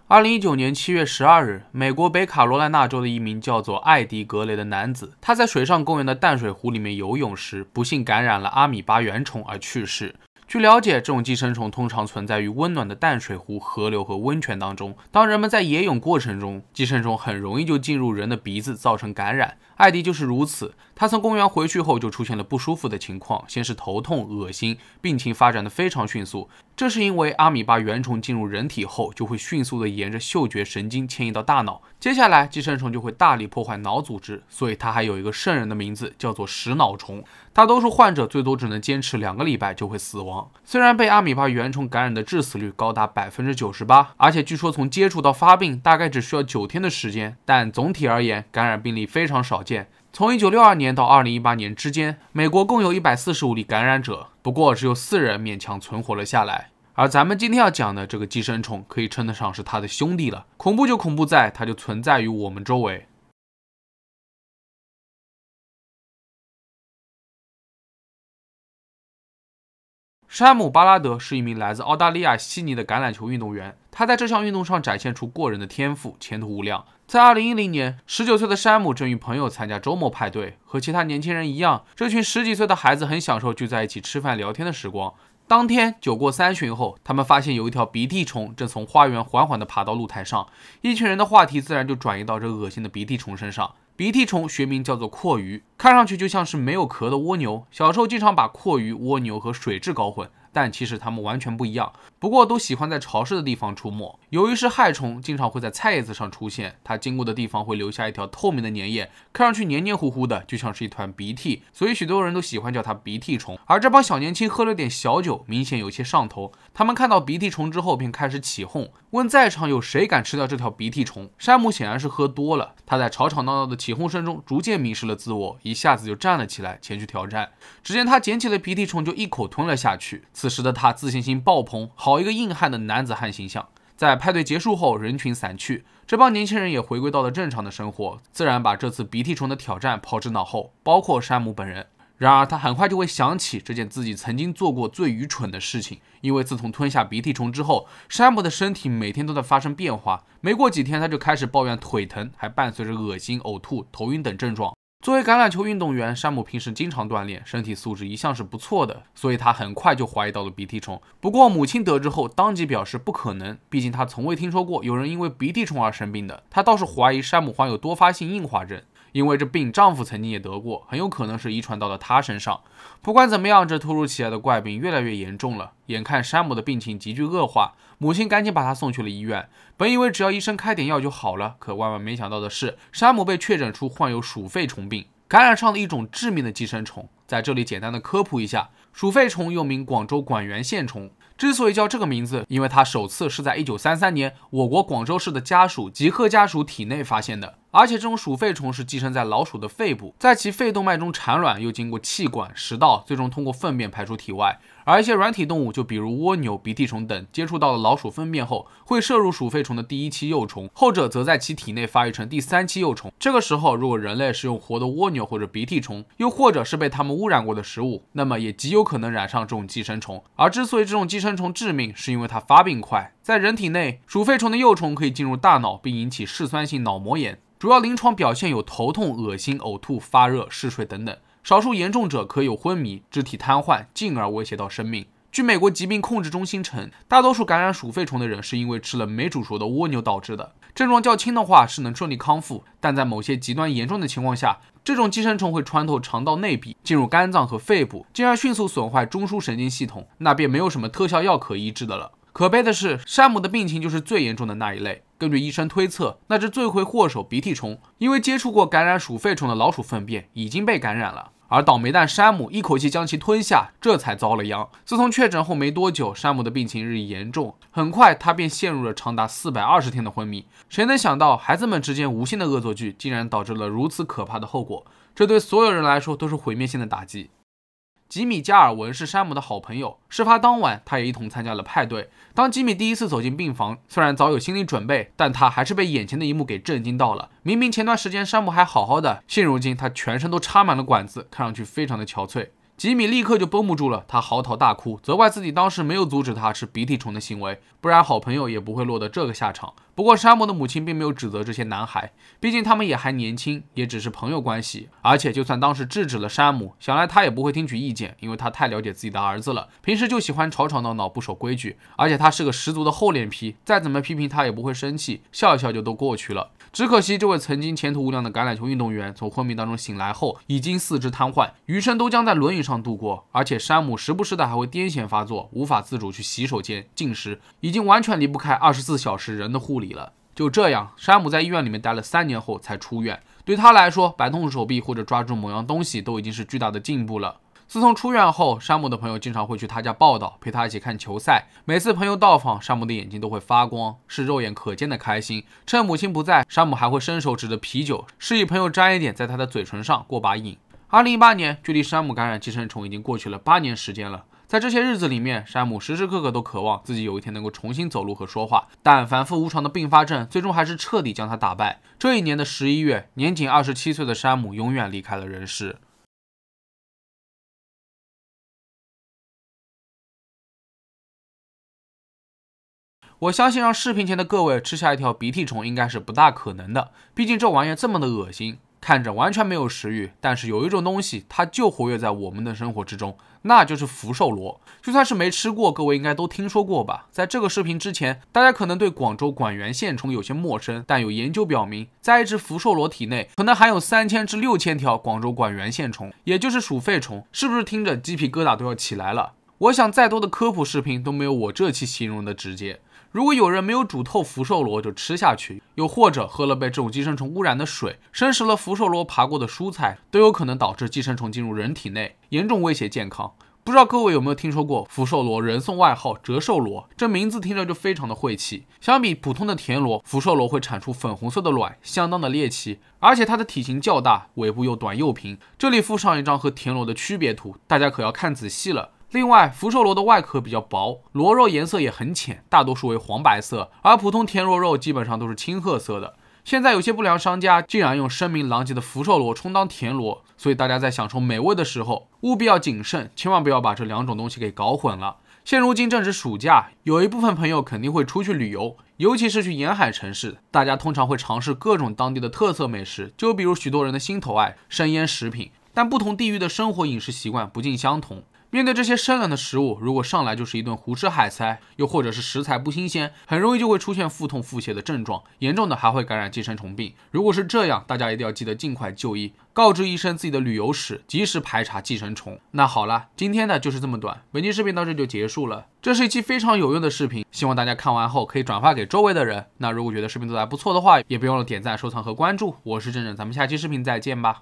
2019年7月12日，美国北卡罗来纳州的一名叫做艾迪·格雷的男子，他在水上公园的淡水湖里面游泳时，不幸感染了阿米巴原虫而去世。据了解，这种寄生虫通常存在于温暖的淡水湖、河流和温泉当中。当人们在野泳过程中，寄生虫很容易就进入人的鼻子，造成感染。艾迪就是如此，他从公园回去后就出现了不舒服的情况，先是头痛、恶心，病情发展的非常迅速。这是因为阿米巴原虫进入人体后，就会迅速的沿着嗅觉神经迁移到大脑，接下来寄生虫就会大力破坏脑组织，所以它还有一个瘆人的名字，叫做食脑虫。大多数患者最多只能坚持2个礼拜就会死亡。虽然被阿米巴原虫感染的致死率高达98%，而且据说从接触到发病大概只需要9天的时间，但总体而言，感染病例非常少见。从1962年到2018年之间，美国共有145例感染者，不过只有4人勉强存活了下来。而咱们今天要讲的这个寄生虫，可以称得上是它的兄弟了。恐怖就恐怖在，它就存在于我们周围。山姆·巴拉德是一名来自澳大利亚悉尼的橄榄球运动员，他在这项运动上展现出过人的天赋，前途无量。在2010年，19岁的山姆正与朋友参加周末派对，和其他年轻人一样，这群10几岁的孩子很享受聚在一起吃饭聊天的时光。当天酒过3巡后，他们发现有一条鼻涕虫正从花园缓缓地爬到露台上，一群人的话题自然就转移到这恶心的鼻涕虫身上。鼻涕虫学名叫做蛞蝓，看上去就像是没有壳的蜗牛。小时候经常把蛞蝓、蜗牛和水蛭搞混，但其实它们完全不一样，不过都喜欢在潮湿的地方出没。由于是害虫，经常会在菜叶子上出现，它经过的地方会留下一条透明的粘液，看上去黏黏糊糊的，就像是一团鼻涕，所以许多人都喜欢叫它鼻涕虫。而这帮小年轻喝了点小酒，明显有些上头，他们看到鼻涕虫之后便开始起哄，问在场有谁敢吃掉这条鼻涕虫。山姆显然是喝多了，他在吵吵闹闹的起哄声中逐渐迷失了自我，一下子就站了起来，前去挑战。只见他捡起了鼻涕虫就一口吞了下去，此时的他自信心爆棚，好一个硬汉的男子汉形象。在派对结束后，人群散去，这帮年轻人也回归到了正常的生活，自然把这次鼻涕虫的挑战抛之脑后，包括山姆本人。然而他很快就会想起这件自己曾经做过最愚蠢的事情，因为自从吞下鼻涕虫之后，山姆的身体每天都在发生变化，没过几天他就开始抱怨腿疼，还伴随着恶心、呕吐、头晕等症状。作为橄榄球运动员，山姆平时经常锻炼，身体素质一向是不错的，所以他很快就怀疑到了鼻涕虫。不过母亲得知后当即表示不可能，毕竟他从未听说过有人因为鼻涕虫而生病的。他倒是怀疑山姆患有多发性硬化症，因为这病丈夫曾经也得过，很有可能是遗传到了他身上。不管怎么样，这突如其来的怪病越来越严重了，眼看山姆的病情急剧恶化，母亲赶紧把他送去了医院。本以为只要医生开点药就好了，可万万没想到的是，山姆被确诊出患有鼠肺虫病，感染上了一种致命的寄生虫。在这里简单的科普一下，鼠肺虫又名广州管源线虫，之所以叫这个名字，因为它首次是在1933年我国广州市的家鼠吉褐家鼠体内发现的。而且这种鼠肺虫是寄生在老鼠的肺部，在其肺动脉中产卵，又经过气管、食道，最终通过粪便排出体外。而一些软体动物，就比如蜗牛、鼻涕虫等，接触到了老鼠粪便后，会摄入鼠肺虫的第1期幼虫，后者则在其体内发育成第3期幼虫。这个时候，如果人类是用活的蜗牛或者鼻涕虫，又或者是被它们污染过的食物，那么也极有可能染上这种寄生虫。而之所以这种寄生虫致命，是因为它发病快。在人体内，鼠肺虫的幼虫可以进入大脑，并引起嗜酸性脑膜炎。主要临床表现有头痛、恶心、呕吐、发热、嗜睡等等，少数严重者可有昏迷、肢体瘫痪，进而威胁到生命。据美国疾病控制中心称，大多数感染鼠肺虫的人是因为吃了没煮熟的蜗牛导致的，症状较轻的话是能顺利康复，但在某些极端严重的情况下，这种寄生虫会穿透肠道内壁，进入肝脏和肺部，进而迅速损坏中枢神经系统，那便没有什么特效药可医治的了。可悲的是，山姆的病情就是最严重的那一类。根据医生推测，那只罪魁祸首鼻涕虫，因为接触过感染鼠肺虫的老鼠粪便，已经被感染了。而倒霉蛋山姆一口气将其吞下，这才遭了殃。自从确诊后没多久，山姆的病情日益严重，很快他便陷入了长达420天的昏迷。谁能想到，孩子们之间无心的恶作剧，竟然导致了如此可怕的后果？这对所有人来说都是毁灭性的打击。吉米·加尔文是山姆的好朋友，事发当晚，他也一同参加了派对。当吉米第一次走进病房，虽然早有心理准备，但他还是被眼前的一幕给震惊到了。明明前段时间山姆还好好的，现如今他全身都插满了管子，看上去非常的憔悴。吉米立刻就绷不住了，他嚎啕大哭，责怪自己当时没有阻止他吃鼻涕虫的行为，不然好朋友也不会落得这个下场。不过山姆的母亲并没有指责这些男孩，毕竟他们也还年轻，也只是朋友关系。而且就算当时制止了山姆，想来他也不会听取意见，因为他太了解自己的儿子了，平时就喜欢吵吵闹闹，不守规矩。而且他是个十足的厚脸皮，再怎么批评他也不会生气，笑一笑就都过去了。只可惜这位曾经前途无量的橄榄球运动员从昏迷当中醒来后，已经四肢瘫痪，余生都将在轮椅上度过。而且山姆时不时的还会癫痫发作，无法自主去洗手间进食，已经完全离不开24小时人的护理了。就这样，山姆在医院里面待了3年后才出院。对他来说，摆动手臂或者抓住某样东西都已经是巨大的进步了。自从出院后，山姆的朋友经常会去他家报道，陪他一起看球赛。每次朋友到访，山姆的眼睛都会发光，是肉眼可见的开心。趁母亲不在，山姆还会伸手指着啤酒，示意朋友沾一点在他的嘴唇上过把瘾。2018年，距离山姆感染寄生虫已经过去了8年时间了。在这些日子里面，山姆时时刻刻都渴望自己有一天能够重新走路和说话，但反复无常的并发症最终还是彻底将他打败。这一年的11月，年仅27岁的山姆永远离开了人世。我相信让视频前的各位吃下一条鼻涕虫应该是不大可能的，毕竟这玩意这么的恶心，看着完全没有食欲。但是有一种东西，它就活跃在我们的生活之中，那就是福寿螺。就算是没吃过，各位应该都听说过吧？在这个视频之前，大家可能对广州管源线虫有些陌生，但有研究表明，在一只福寿螺体内可能含有3000至6000条广州管源线虫，也就是鼠肺虫。是不是听着鸡皮疙瘩都要起来了？我想再多的科普视频都没有我这期形容的直接。如果有人没有煮透福寿螺就吃下去，又或者喝了被这种寄生虫污染的水，生食了福寿螺爬过的蔬菜，都有可能导致寄生虫进入人体内，严重威胁健康。不知道各位有没有听说过福寿螺人送外号折寿螺，这名字听着就非常的晦气。相比普通的田螺，福寿螺会产出粉红色的卵，相当的猎奇，而且它的体型较大，尾部又短又平。这里附上一张和田螺的区别图，大家可要看仔细了。另外，福寿螺的外壳比较薄，螺肉颜色也很浅，大多数为黄白色，而普通田螺肉基本上都是青褐色的。现在有些不良商家竟然用声名狼藉的福寿螺充当田螺，所以大家在享受美味的时候务必要谨慎，千万不要把这两种东西给搞混了。现如今正值暑假，有一部分朋友肯定会出去旅游，尤其是去沿海城市，大家通常会尝试各种当地的特色美食，就比如许多人的心头爱生腌食品。但不同地域的生活饮食习惯不尽相同，面对这些生冷的食物，如果上来就是一顿胡吃海塞，又或者是食材不新鲜，很容易就会出现腹痛腹泻的症状，严重的还会感染寄生虫病。如果是这样，大家一定要记得尽快就医，告知医生自己的旅游史，及时排查寄生虫。那好了，今天的就是这么短，本期视频到这就结束了。这是一期非常有用的视频，希望大家看完后可以转发给周围的人。那如果觉得视频做得还不错的话，也别忘了点赞、收藏和关注。我是正正，咱们下期视频再见吧。